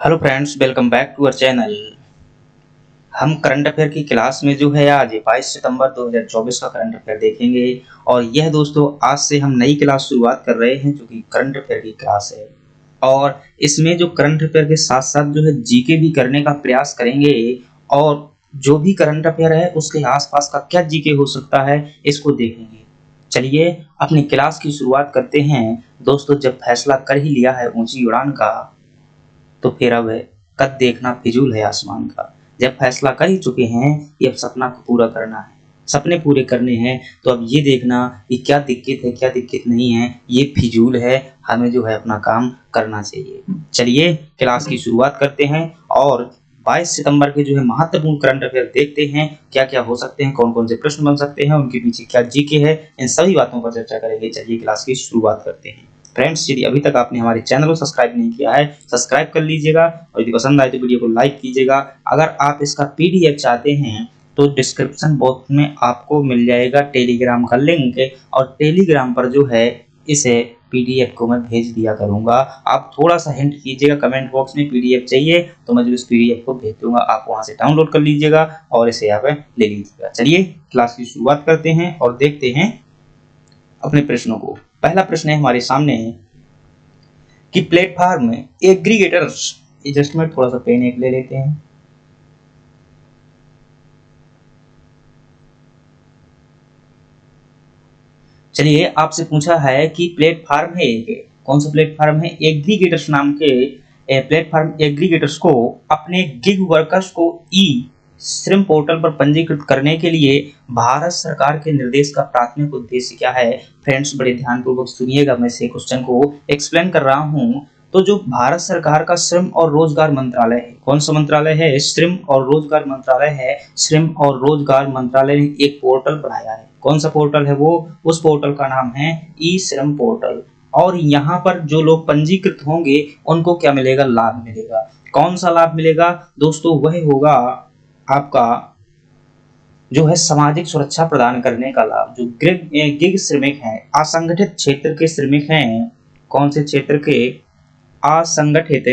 Hello friends, welcome back to our channel. हम current affair की class में जो है आज 22 सितंबर 2024 का करंट अफेयर देखेंगे। और यह दोस्तों आज से हम नई क्लास शुरुआत कर रहे हैं जो कि करंट अफेयर की क्लास है। और इसमें जो करंट अफेयर के साथ साथ जो है जीके भी करने का प्रयास करेंगे। और जो भी करंट अफेयर है उसके आसपास का क्या जीके हो सकता है इसको देखेंगे। चलिए अपनी क्लास की शुरुआत करते हैं। दोस्तों, जब फैसला कर ही लिया है ऊंची उड़ान का, तो फिर अब कद देखना फिजूल है आसमान का। जब फैसला कर ही चुके हैं कि अब सपना को पूरा करना है, सपने पूरे करने हैं, तो अब ये देखना कि क्या दिक्कत है क्या दिक्कत नहीं है ये फिजूल है। हमें जो है अपना काम करना चाहिए। चलिए क्लास की शुरुआत करते हैं और 22 सितंबर के जो है महत्वपूर्ण करंट अफेयर देखते हैं। क्या क्या हो सकते हैं, कौन कौन से प्रश्न बन सकते हैं, उनके पीछे क्या जीके है, इन सभी बातों पर चर्चा करेंगे। चलिए क्लास की शुरुआत करते हैं। फ्रेंड्स, यदि अभी तक आपने हमारे चैनल को सब्सक्राइब नहीं किया है, सब्सक्राइब कर लीजिएगा और यदि पसंद आए तो वीडियो को लाइक कीजिएगा। अगर आप इसका पीडीएफ चाहते हैं तो डिस्क्रिप्शन बॉक्स में आपको मिल जाएगा टेलीग्राम का लिंक, और टेलीग्राम पर जो है इसे पीडीएफ को मैं भेज दिया करूंगा। आप थोड़ा सा हिंट कीजिएगा, कमेंट बॉक्स में पीडीएफ चाहिए तो मैं जो इस पीडीएफ को भेज दूंगा, आप वहां से डाउनलोड कर लीजिएगा और इसे आप ले लीजिएगा। चलिए क्लास की शुरुआत करते हैं और देखते हैं अपने प्रश्नों को। पहला प्रश्न है हमारे सामने कि प्लेटफॉर्म एग्रीगेटर्स, एडजस्टमेंट थोड़ा सा पेन एक ले लेते हैं। चलिए आपसे पूछा है कि प्लेटफॉर्म है एक, कौन सा प्लेटफॉर्म है, एग्रीगेटर्स नाम के प्लेटफॉर्म एग्रीगेटर्स को अपने गिग वर्कर्स को ई श्रम पोर्टल पर पंजीकृत करने के लिए भारत सरकार के निर्देश का प्राथमिक उद्देश्य क्या है। फ्रेंड्स, बड़े ध्यानपूर्वक सुनिएगा, मैं इस क्वेश्चन को एक्सप्लेन कर रहा हूं। तो जो भारत सरकार का श्रम और रोजगार मंत्रालय है, कौन सा मंत्रालय है, श्रम और रोजगार मंत्रालय है। श्रम और रोजगार मंत्रालय ने एक पोर्टल बनाया है। कौन सा पोर्टल है वो, उस पोर्टल का नाम है ई श्रम पोर्टल। और यहाँ पर जो लोग पंजीकृत होंगे उनको क्या मिलेगा, लाभ मिलेगा। कौन सा लाभ मिलेगा दोस्तों, वह होगा आपका जो है सामाजिक सुरक्षा प्रदान करने का लाभ। जो गिग श्रमिक हैं, असंगठित क्षेत्र के श्रमिक हैं, कौन से क्षेत्र के, असंगठित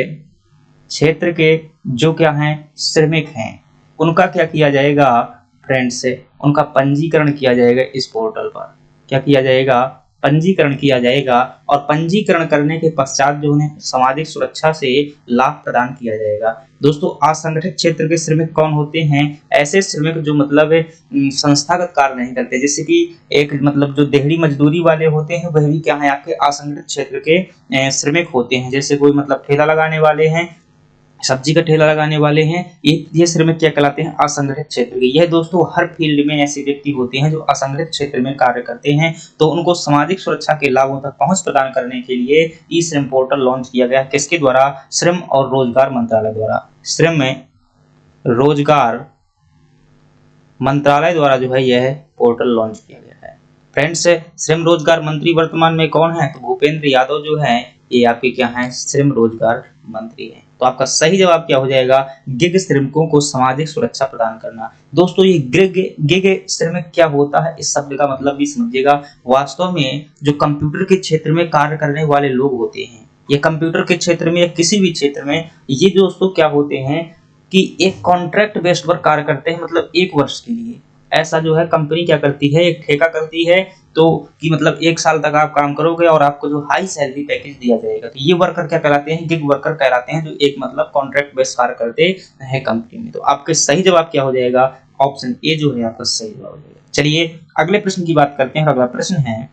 क्षेत्र के जो क्या हैं, श्रमिक हैं, उनका क्या किया जाएगा फ्रेंड्स, उनका पंजीकरण किया जाएगा इस पोर्टल पर। क्या किया जाएगा, पंजीकरण किया जाएगा। और पंजीकरण करने के पश्चात जो उन्हें सामाजिक सुरक्षा से लाभ प्रदान किया जाएगा। दोस्तों, असंगठित क्षेत्र के श्रमिक कौन होते हैं, ऐसे श्रमिक जो मतलब संस्थागत कार्य नहीं करते, जैसे कि एक मतलब जो दिहाड़ी मजदूरी वाले होते हैं वह भी क्या है, आपके असंगठित क्षेत्र के श्रमिक होते हैं। जैसे कोई मतलब ठेला लगाने वाले हैं, सब्जी का ठेला लगाने वाले हैं, ये श्रमिक क्या कहलाते हैं, असंगठित क्षेत्र के। यह दोस्तों हर फील्ड में ऐसे व्यक्ति होते हैं जो असंगठित क्षेत्र में कार्य करते हैं। तो उनको सामाजिक सुरक्षा के लाभों तक पहुंच प्रदान करने के लिए ई श्रम पोर्टल लॉन्च किया गया। किसके द्वारा, श्रम और रोजगार मंत्रालय द्वारा। श्रम में रोजगार मंत्रालय द्वारा जो है यह पोर्टल लॉन्च किया गया है। फ्रेंड्स, श्रम रोजगार मंत्री वर्तमान में कौन है, तो भूपेंद्र यादव जो है ये आपके क्या है, श्रम रोजगार मंत्री है। तो आपका सही जवाब क्या हो जाएगा, गिग श्रमिकों को सामाजिक सुरक्षा प्रदान करना। दोस्तों, ये गिग श्रमिक क्या होता है, इस शब्द का मतलब भी समझिएगा। वास्तव में जो कंप्यूटर के क्षेत्र में कार्य करने वाले लोग होते हैं, ये कंप्यूटर के क्षेत्र में या किसी भी क्षेत्र में, ये दोस्तों क्या होते हैं कि एक कॉन्ट्रैक्ट बेस्ड पर कार्य करते हैं, मतलब 1 वर्ष के लिए। ऐसा जो है कंपनी क्या करती है, एक ठेका करती है, तो कि मतलब 1 साल तक आप काम करोगे और आपको जो हाई सैलरी पैकेज दिया जाएगा। तो ये वर्कर क्या कहलाते हैं, गिग वर्कर कहलाते हैं, जो एक मतलब कॉन्ट्रैक्ट बेस्ड कार्य करते हैं कंपनी में। तो आपका सही जवाब क्या हो जाएगा, ऑप्शन ए जो है आपका सही जवाब हो जाएगा। चलिए अगले प्रश्न की बात करते हैं। अगला प्रश्न है,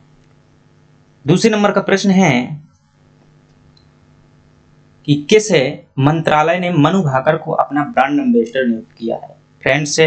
दूसरे नंबर का प्रश्न है कि किस मंत्रालय ने मनु भाकर को अपना ब्रांड एम्बेसडर नियुक्त किया है। फ्रेंड्स,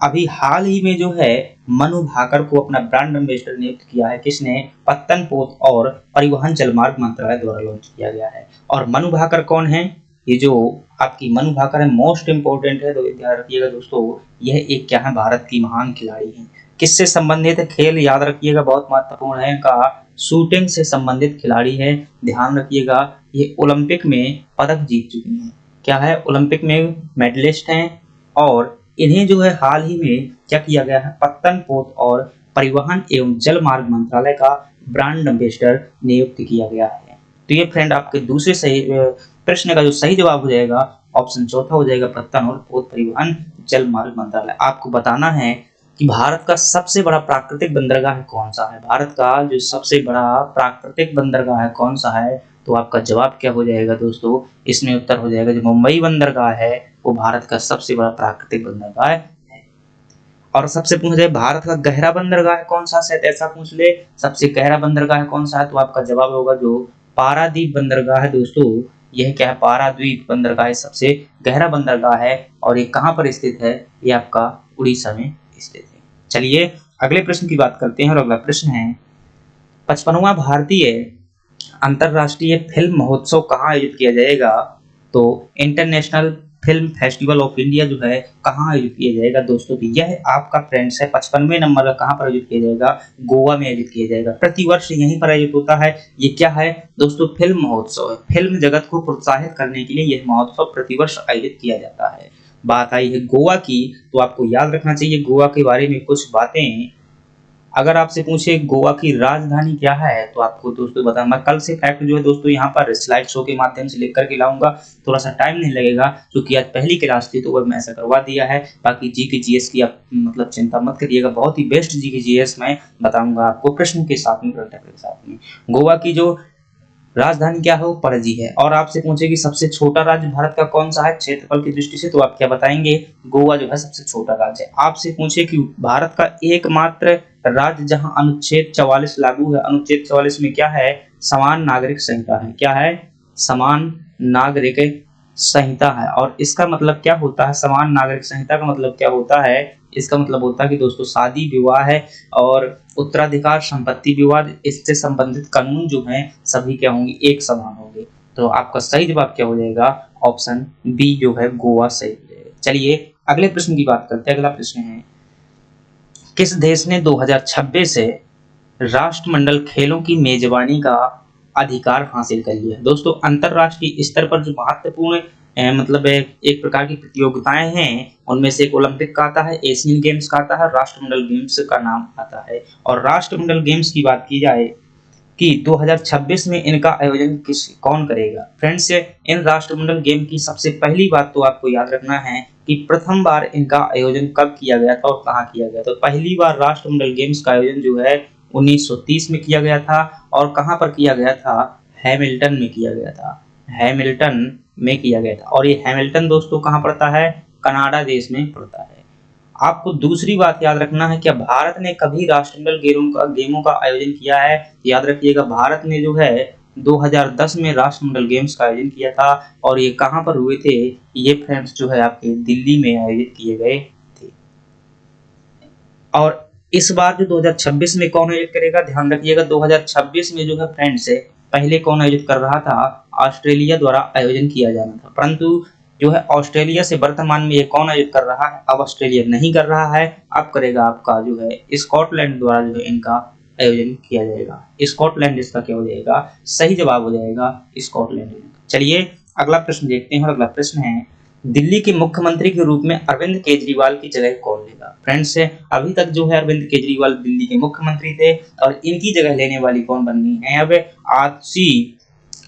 अभी हाल ही में जो है मनु भाकर को अपना ब्रांड एम्बेसडर नियुक्त किया है। किसने, पत्तन पोत और परिवहन जलमार्ग मंत्रालय द्वारा लॉन्च किया गया है। और मनु भाकर कौन है, ये जो आपकी मनु भाकर है मोस्ट इंपोर्टेंट है, तो ध्यान रखिएगा दोस्तों, यह एक क्या है, भारत की महान खिलाड़ी है। किससे संबंधित है, खेल याद रखिएगा बहुत महत्वपूर्ण है का, शूटिंग से संबंधित खिलाड़ी है। ध्यान रखिएगा, ये ओलंपिक में पदक जीत चुकी हैं। क्या है, ओलंपिक में मेडलिस्ट हैं। और इन्हें जो है हाल ही में क्या किया गया है, पत्तन पोत और परिवहन एवं जल मार्ग मंत्रालय का ब्रांड एम्बेसडर नियुक्त किया गया है। तो ये फ्रेंड आपके दूसरे सही प्रश्न का जो सही जवाब हो जाएगा ऑप्शन चौथा हो जाएगा, पत्तन और पोत परिवहन जल मार्ग मंत्रालय। आपको बताना है कि भारत का सबसे बड़ा प्राकृतिक बंदरगाह कौन सा है। भारत का जो सबसे बड़ा प्राकृतिक बंदरगाह है कौन सा है, तो आपका जवाब क्या हो जाएगा दोस्तों, इसमें उत्तर हो जाएगा जो मुंबई बंदरगाह है वो भारत का सबसे बड़ा प्राकृतिक बंदरगाह है। और सबसे पूछ जाए भारत का गहरा बंदरगाह कौन सा, शायद ऐसा पूछ ले, सबसे गहरा बंदरगाह कौन सा है, तो आपका जवाब होगा जो पारादीप बंदरगाह है दोस्तों। यह क्या है, पारादीप बंदरगाह सबसे गहरा बंदरगाह है और ये कहाँ पर स्थित है, ये आपका उड़ीसा में स्थित है। चलिए अगले प्रश्न की बात करते हैं और अगला प्रश्न है 55वां भारतीय अंतरराष्ट्रीय फिल्म महोत्सव कहाँ आयोजित किया जाएगा, तो international film festival of India जो है कहाँ आयोजित किया जाएगा दोस्तों। तो यह आपका फ्रेंड्स है 55वें नंबर का कहाँ पर आयोजित किया जाएगा, गोवा में आयोजित किया जाएगा। प्रतिवर्ष यहीं पर आयोजित होता है। ये क्या है दोस्तों, फिल्म महोत्सव है। फिल्म जगत को प्रोत्साहित करने के लिए यह महोत्सव प्रतिवर्ष आयोजित किया जाता है। बात आई है गोवा की, तो आपको याद रखना चाहिए गोवा के बारे में कुछ बातें। अगर आपसे पूछे गोवा की राजधानी क्या है, तो आपको दोस्तों बता, मैं कल से फैक्ट जो है दोस्तों यहाँ पर स्लाइड शो के माध्यम से लिख करके लाऊंगा, थोड़ा सा टाइम नहीं लगेगा क्योंकि आज पहली क्लास थी तो वह मैं ऐसा करवा दिया है। बाकी जी के जीएस की आप मतलब चिंता मत करिएगा, बहुत ही बेस्ट जी के जीएस मैं बताऊंगा आपको प्रश्न के साथ में, के साथ में। गोवा की जो राजधानी क्या है वो पणजी है। और आपसे पूछे कि सबसे छोटा राज्य भारत का कौन सा है क्षेत्रफल की दृष्टि से, तो आप क्या बताएंगे, गोवा जो है सबसे छोटा राज्य है। आपसे पूछे कि भारत का एकमात्र राज्य जहां अनुच्छेद 44 लागू है, अनुच्छेद 44 में क्या है, समान नागरिक संहिता है। क्या है, समान नागरिक संहिता है। और इसका मतलब क्या होता है, समान नागरिक संहिता का मतलब क्या होता है, इसका मतलब होता है कि दोस्तों शादी विवाह है और उत्तराधिकार संपत्ति विवाद इससे संबंधित कानून जो हैं सभी क्या होंगे, एक समान होंगे। तो आपका सही जवाब क्या हो जाएगा, ऑप्शन बी जो है गोवा सही हो जाएगा। चलिए अगले प्रश्न की बात करते हैं। अगला प्रश्न है किस देश ने 2026 से राष्ट्रमंडल खेलों की मेजबानी का अधिकार हासिल कर लिया है। दोस्तों अंतरराष्ट्रीय स्तर पर जो महत्वपूर्ण मतलब एक प्रकार की प्रतियोगिताएं हैं उनमें से एक ओलंपिक का आता है, एशियन गेम्स का आता है, राष्ट्रमंडल गेम्स का नाम आता है। और राष्ट्रमंडल गेम्स की बात की जाए कि 2026 में इनका आयोजन कौन करेगा। फ्रेंड्स इन राष्ट्रमंडल गेम की सबसे पहली बात तो आपको याद रखना है कि प्रथम बार इनका आयोजन कब किया गया था और कहाँ किया गया था। तो पहली बार राष्ट्रमंडल गेम्स का आयोजन जो है 1930 में किया गया था। और कहाँ पर किया गया था, हैमिल्टन में किया गया था, हैमिल्टन में किया गया था। और ये हैमिल्टन दोस्तों कहाँ पड़ता है, कनाडा देश में पड़ता है। आपको दूसरी बात याद रखना है, क्या भारत ने कभी राष्ट्रमंडल गेमों का आयोजन किया है, याद रखिएगा भारत ने जो है 2010 में राष्ट्रमंडल गेम्स का आयोजन किया था। और ये कहाँ पर हुए थे, ये फ्रेंड्स जो है आपके दिल्ली में आयोजित किए गए थे। और इस बार जो 2026 में कौन आयोजित करेगा, ध्यान रखिएगा 2026 में जो है फ्रेंड्स पहले कौन आयोजित कर रहा था, ऑस्ट्रेलिया द्वारा आयोजन किया जाना था। परंतु जो है ऑस्ट्रेलिया से वर्तमान में ये कौन आयोजित कर रहा है, अब ऑस्ट्रेलिया नहीं कर रहा है, अब करेगा आपका जो है स्कॉटलैंड द्वारा जो है इनका आयोजन किया जाएगा। स्कॉटलैंड इसका क्या हो जाएगा, सही जवाब हो जाएगा स्कॉटलैंड। चलिए अगला प्रश्न देखते हैं और अगला प्रश्न है दिल्ली के मुख्यमंत्री के रूप में अरविंद केजरीवाल की जगह कौन लेगा। फ्रेंड्स अभी तक जो है अरविंद केजरीवाल दिल्ली के मुख्यमंत्री थे और इनकी जगह लेने वाली कौन बननी है, अब आतिशी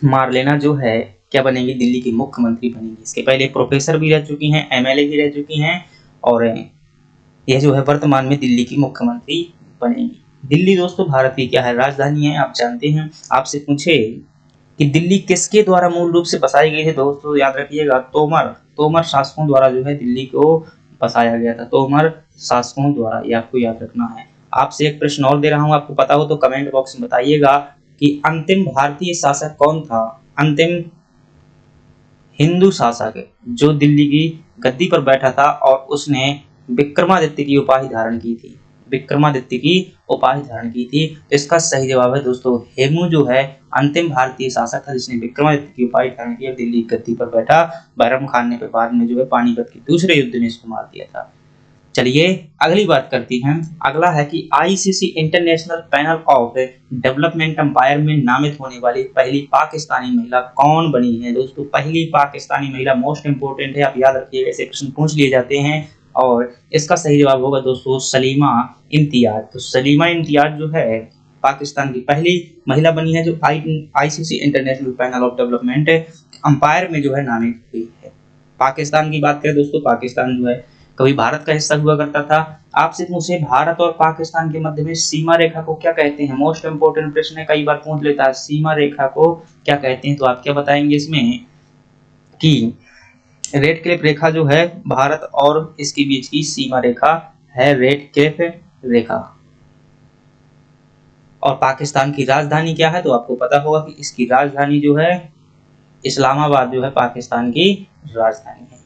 मार्लेना जो है क्या बनेगी, दिल्ली की मुख्यमंत्री बनेगी। इसके पहले प्रोफेसर भी रह चुकी हैं, एमएलए भी रह चुकी हैं और यह जो है वर्तमान में दिल्ली की मुख्यमंत्री बनेगी। दिल्ली दोस्तों भारत की क्या है, राजधानी है, आप जानते हैं। आपसे पूछे कि दिल्ली किसके द्वारा मूल रूप से बसाई गई है, दोस्तों याद रखिएगा तोमर शासकों द्वारा जो है दिल्ली को बसाया गया था, तोमर शासकों द्वारा, ये आपको याद रखना है। आपसे एक प्रश्न और दे रहा हूं, आपको पता हो तो कमेंट बॉक्स में बताइएगा कि अंतिम भारतीय शासक कौन था, अंतिम हिंदू शासक जो दिल्ली की गद्दी पर बैठा था और उसने विक्रमादित्य की उपाधि धारण की थी, विक्रमादित्य की उपाधि धारण की थी। तो इसका सही जवाब है दोस्तों हेमू जो है अंतिम भारतीय शासक था जिसने विक्रमादित्य की उपाधि धारण की और दिल्ली की गद्दी पर बैठा। बैरम खान ने बाद में जो है पानीपत के दूसरे युद्ध में इसको मार दिया था। चलिए अगली बात करती हैं। अगला है कि ICC international panel of development umpire में नामित होने वाली पहली पाकिस्तानी महिला कौन बनी है। दोस्तों पहली पाकिस्तानी महिला मोस्ट इंपोर्टेंट है, आप याद रखिएगा, ऐसे प्रश्न पूछ लिए जाते हैं। और इसका सही जवाब होगा दोस्तों सलीमा इम्तियाज। तो सलीमा इम्तियाज जो है पाकिस्तान की पहली महिला बनी है जो ICC international panel of development umpire में जो है नामित हुई है। पाकिस्तान की बात करें दोस्तों, पाकिस्तान जो है कभी भारत का हिस्सा हुआ करता था। आपसे पूछे भारत और पाकिस्तान के मध्य में सीमा रेखा को क्या कहते हैं, मोस्ट इंपोर्टेंट प्रश्न है, कई बार पूछ लेता है, सीमा रेखा को क्या कहते हैं, तो आप क्या बताएंगे इसमें कि रेड क्लिफ रेखा जो है भारत और इसके बीच की सीमा रेखा है रेड क्लिफ रेखा। और पाकिस्तान की राजधानी क्या है, तो आपको पता होगा कि इसकी राजधानी जो है इस्लामाबाद जो है पाकिस्तान की राजधानी है।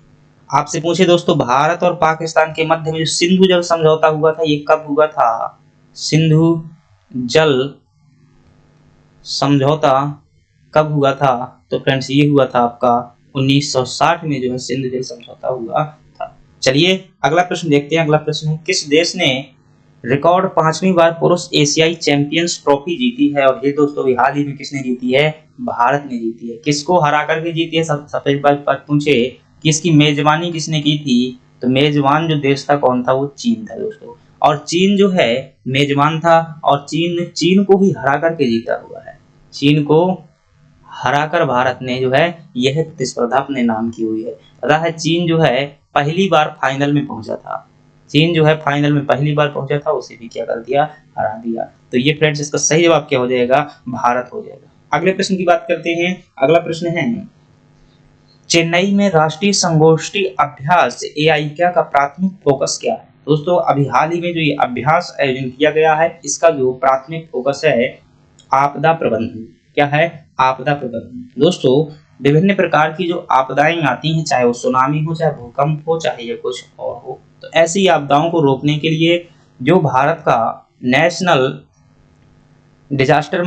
आपसे पूछे दोस्तों भारत और पाकिस्तान के मध्य में जो सिंधु जल समझौता हुआ था ये कब हुआ था, सिंधु जल समझौता कब हुआ था, तो फ्रेंड्स ये हुआ था आपका 1960 में जो है सिंधु जल समझौता हुआ था। चलिए अगला प्रश्न देखते हैं। अगला प्रश्न है किस देश ने रिकॉर्ड 5वीं बार पुरुष एशियाई चैंपियंस ट्रॉफी जीती है, और ये दोस्तों हाल ही में किसने जीती है, भारत ने जीती है। किसको हरा करके जीती है, सबसे बात पूछे कि इसकी मेजबानी किसने की थी, तो मेजबान जो देश था कौन था, वो चीन था दोस्तों। और चीन जो है मेजबान था और चीन को ही हरा करके जीता हुआ है। चीन को हराकर भारत ने जो है यह प्रतिस्पर्धा अपने नाम की हुई है। पता है चीन जो है पहली बार फाइनल में पहुंचा था, चीन जो है फाइनल में पहली बार पहुंचा था, उसे भी क्या कर दिया, हरा दिया। तो ये फ्रेंड्स इसका सही जवाब क्या हो जाएगा, भारत हो जाएगा। अगले प्रश्न की बात करते हैं। अगला प्रश्न है चेन्नई में राष्ट्रीय संगोष्ठी अभ्यास एआईक्या का प्राथमिक फोकस क्या है। दोस्तों अभी हाल ही में जो ये अभ्यास आयोजन किया गया है इसका जो प्राथमिक फोकस है आपदा प्रबंधन। क्या है, आपदा प्रबंधन। दोस्तों विभिन्न प्रकार की जो आपदाएं आती हैं, चाहे वो सुनामी हो, चाहे भूकंप हो, चाहे ये कुछ और हो, तो ऐसी आपदाओं को रोकने के लिए जो भारत का नेशनल डिजास्टर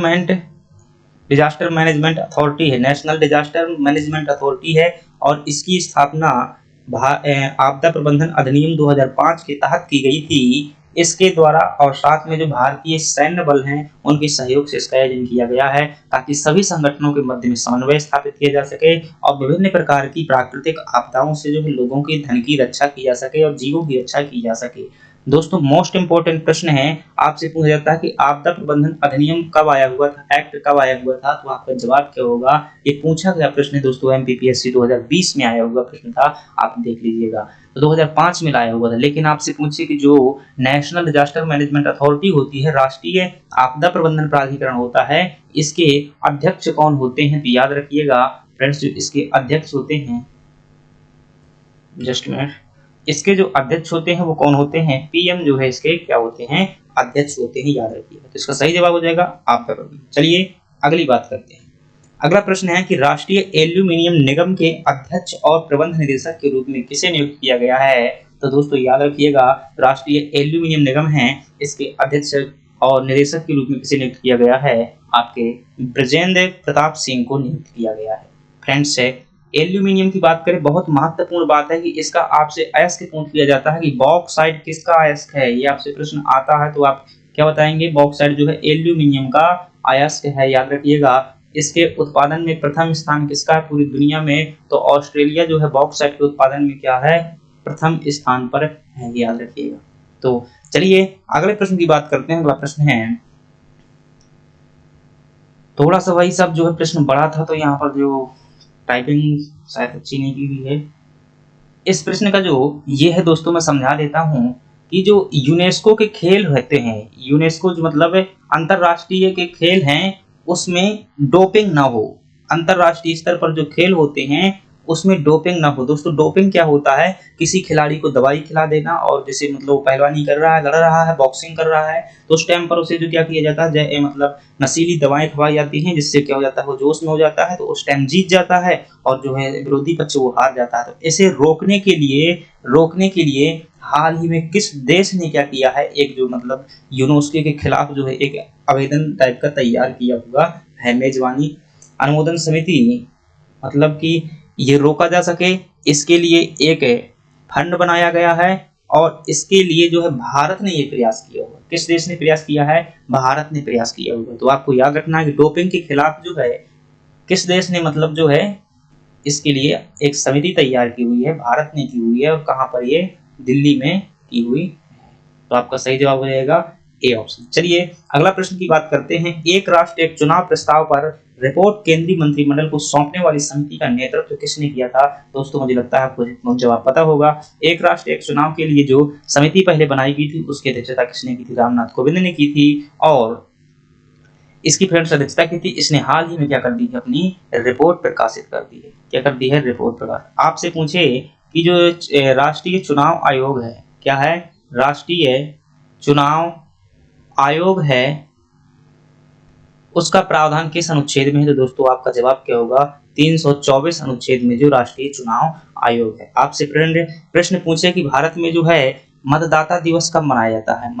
मैनेजमेंट अथॉरिटी है, नेशनल डिजास्टर मैनेजमेंट अथॉरिटी है, और इसकी स्थापना आपदा प्रबंधन अधिनियम 2005 के तहत की गई थी। इसके द्वारा और साथ में जो भारतीय सैन्य बल हैं उनके सहयोग से इसका आयोजन किया गया है ताकि सभी संगठनों के मध्य में समन्वय स्थापित किया जा सके और विभिन्न प्रकार की प्राकृतिक आपदाओं से जो है लोगों की धन की रक्षा की जा सके और जीवों की रक्षा की जा सके। दोस्तों मोस्ट इंपोर्टेंट प्रश्न है, आपसे पूछा जाता है कि आपदा प्रबंधन अधिनियम कब आया हुआ था, एक्ट कब आया हुआ था, तो आपका जवाब क्या होगा। ये पूछा गया प्रश्न है दोस्तों, एमपीपीएससी 2020 में आया हुआ प्रश्न था, आप देख लीजिएगा। तो 2005 में लाया हुआ था, लेकिन आपसे पूछे कि जो नेशनल डिजास्टर मैनेजमेंट अथॉरिटी होती है, राष्ट्रीय आपदा प्रबंधन प्राधिकरण होता है, इसके अध्यक्ष कौन होते हैं, तो याद रखिएगा फ्रेंड्स जो इसके अध्यक्ष होते हैं, जस्ट मिनट, इसके जो अध्यक्ष होते हैं वो कौन होते हैं, पीएम जो है इसके क्या होते हैं, अध्यक्ष होते हैं, याद रखिएगा। तो इसका सही जवाब हो जाएगा आपका प्रश्न। चलिए अगली बात करते हैं। अगला प्रश्न है कि राष्ट्रीय एल्यूमिनियम निगम के अध्यक्ष और प्रबंध निदेशक के रूप में किसे नियुक्त किया गया है, तो दोस्तों याद रखिएगा राष्ट्रीय एल्यूमिनियम निगम है, इसके अध्यक्ष और निदेशक के रूप में किसे नियुक्त किया गया है, आपके ब्रजेंद्र प्रताप सिंह को नियुक्त किया गया है। फ्रेंड्स एल्यूमिनियम की बात करें, बहुत महत्वपूर्ण बात है कि इसका आपसे अयस्क पूछ लिया जाता है कि बॉक्साइट किसका अयस्क है, ये आपसे प्रश्न आता है तो आप क्या बताएंगे, बॉक्साइट जो है एल्यूमिनियम का अयस्क है, याद रखिएगा। इसके उत्पादन में प्रथम स्थान किसका है पूरी दुनिया में, तो ऑस्ट्रेलिया जो है बॉक्साइट के उत्पादन में क्या है, प्रथम स्थान पर है, याद रखिएगा। तो चलिए अगले प्रश्न की बात करते हैं। अगला प्रश्न है, थोड़ा सा वही सब जो है प्रश्न बड़ा था तो यहाँ पर जो टाइपिंग शायद अच्छी नहीं की हुई है। इस प्रश्न का जो ये है दोस्तों मैं समझा देता हूँ कि जो यूनेस्को के खेल रहते हैं, यूनेस्को जो मतलब अंतरराष्ट्रीय के खेल हैं उसमें डोपिंग ना हो, अंतरराष्ट्रीय स्तर पर जो खेल होते हैं उसमें डोपिंग ना हो। दोस्तों डोपिंग क्या होता है, किसी खिलाड़ी को दवाई खिला देना और जैसे मतलब पहलवानी कर रहा है, लड़ रहा है, बॉक्सिंग कर रहा है, तो उस टाइम पर उसे जो क्या किया जाता है, मतलब नशीली दवाएं खवाई जाती हैं जिससे क्या हो जाता है वो जोश में हो जाता है, तो उस टाइम जीत जाता है और जो है विरोधी पक्ष वो हार जाता है। तो इसे रोकने के लिए हाल ही में किस देश ने क्या किया है, एक जो मतलब यूनेस्को के खिलाफ जो है एक आवेदन टाइप का तैयार किया हुआ है, मेजबानी अनुमोदन समिति, मतलब कि ये रोका जा सके इसके लिए एक फंड बनाया गया है और इसके लिए जो है भारत ने ये प्रयास किया हुआ। किस देश ने प्रयास किया है, भारत ने प्रयास किया हुआ। तो आपको याद रखना है कि डोपिंग के खिलाफ जो है किस देश ने मतलब जो है इसके लिए एक समिति तैयार की हुई है, भारत ने की हुई है, और कहाँ पर ये, दिल्ली में की हुई है। तो आपका सही जवाब हो जाएगा ए ऑप्शन। चलिए अगला प्रश्न की बात करते हैं। एक राष्ट्र एक चुनाव प्रस्ताव पर रिपोर्ट केंद्रीय मंत्रिमंडल को सौंपने वाली समिति का नेतृत्व किसने किया था? दोस्तों मुझे लगता है आपको जवाब पता होगा। एक राष्ट्र एक चुनाव के लिए जो समिति पहले बनाई गई थी उसकी अध्यक्षता किसने की थी? रामनाथ कोविंद ने की थी। और इसकी फ्रेंड्स अध्यक्षता की थी, इसने हाल ही में क्या कर दी है? अपनी रिपोर्ट प्रकाशित कर दी है। क्या कर दी है? रिपोर्ट प्रकाशित। आपसे पूछे कि जो राष्ट्रीय चुनाव आयोग है, क्या है? राष्ट्रीय चुनाव आयोग है, उसका प्रावधान किस अनुच्छेद में है? तो दोस्तों आपका जवाब क्या होगा? 324 अनुच्छेद में जो राष्ट्रीय चुनाव आयोग है। आपसे प्रश्न पूछे कि भारत में जो है मतदाता दिवस कब मनाया जाता है?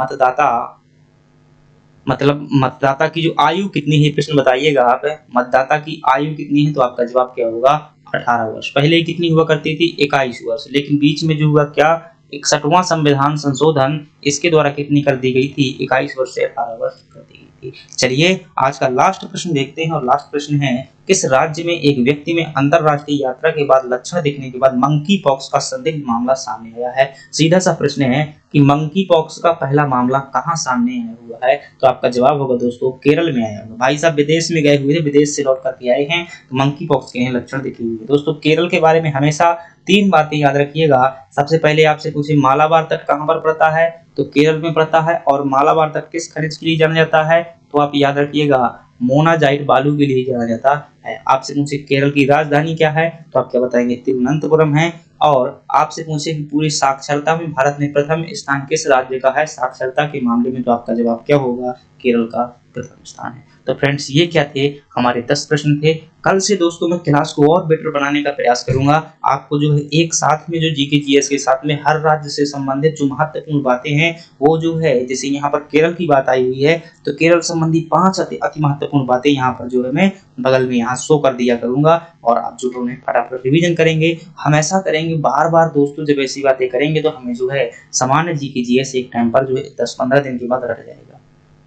मतदाता की जो आयु कितनी है, प्रश्न बताइएगा आप। मतदाता की आयु कितनी है? तो आपका जवाब क्या होगा? 18 वर्ष। पहले कितनी हुआ करती थी? 21 वर्ष। लेकिन बीच में जो हुआ क्या? 61वां संविधान संशोधन, इसके द्वारा कितनी कर दी गई थी? 21 वर्ष से 18 वर्ष कर दी गई थी। चलिए आज का लास्ट प्रश्न देखते हैं। और लास्ट प्रश्न है, किस राज्य में एक व्यक्ति में अंतरराष्ट्रीय यात्रा के बाद लक्षण दिखने के बाद मंकी पॉक्स का संदिग्ध मामला सामने आया है? सीधा सा प्रश्न है कि मंकी पॉक्स का पहला मामला कहां सामने हुआ है? तो आपका जवाब होगा दोस्तों केरल में आया होगा। भाई साहब विदेश में गए हुए थे, विदेश से लौट करके आए हैं, तो मंकी पॉक्स के लक्षण दिखे हुए हैं। दोस्तों केरल के बारे में हमेशा 3 बातें याद रखिएगा। सबसे पहले आपसे पूछे मालाबार तट कहां पर पड़ता है? तो केरल में पड़ता है। और मालाबार तट किस खनिज के लिए जाना जाता है? तो आप याद रखिएगा मोनाजाइट बालू के लिए जाना जाता है। आपसे पूछे केरल की राजधानी क्या है? तो आप क्या बताएंगे? तिरुवनंतपुरम है। और आपसे पूछे कि पूरी साक्षरता में भारत में प्रथम स्थान किस राज्य का है साक्षरता के मामले में? तो आपका जवाब क्या होगा? केरल का प्रथम स्थान है। तो फ्रेंड्स ये क्या थे? हमारे 10 प्रश्न थे। कल से दोस्तों मैं क्लास को और बेटर बनाने का प्रयास करूंगा। आपको जो है एक साथ में जो जीके जीएस के साथ में हर राज्य से संबंधित जो महत्वपूर्ण बातें हैं वो जो है, जैसे यहाँ पर केरल की बात आई हुई है तो केरल संबंधी 5 अति महत्वपूर्ण बातें यहाँ पर जो है मैं बगल में यहाँ शो कर दिया करूंगा। और आप जो उन्हें फटाफट रिवीजन करेंगे। हम ऐसा करेंगे बार बार दोस्तों, जब ऐसी बातें करेंगे तो हमें जो है सामान्य जीके जीएस एक टाइम पर जो है 10-15 दिन के बाद रट जाएगा।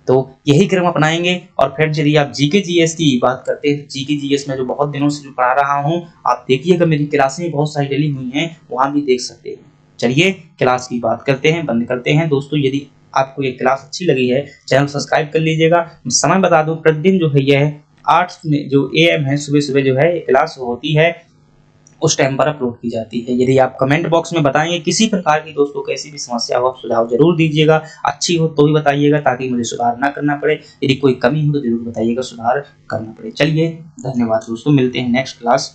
तो यही क्रम अपनाएंगे। और फिर यदि आप जीके जीएस की बात करते हैं, जीके जीएस में जो बहुत दिनों से जो पढ़ा रहा हूं, आप देखिएगा मेरी क्लासें बहुत सारी डली हुई हैं, वहां भी देख सकते हैं। चलिए क्लास की बात करते हैं, बंद करते हैं। दोस्तों यदि आपको ये क्लास अच्छी लगी है, चैनल सब्सक्राइब कर लीजिएगा। समय बता दूं, प्रतिदिन जो है यह 8 जो AM है, सुबह सुबह जो है क्लास होती है, उस टाइम पर अपलोड की जाती है। यदि आप कमेंट बॉक्स में बताएंगे किसी प्रकार की दोस्तों कैसी भी समस्या हो, आप सुझाव जरूर दीजिएगा। अच्छी हो तो ही बताइएगा ताकि मुझे सुधार ना करना पड़े। यदि कोई कमी हो तो जरूर बताइएगा, सुधार करना पड़े। चलिए धन्यवाद दोस्तों, मिलते हैं नेक्स्ट क्लास।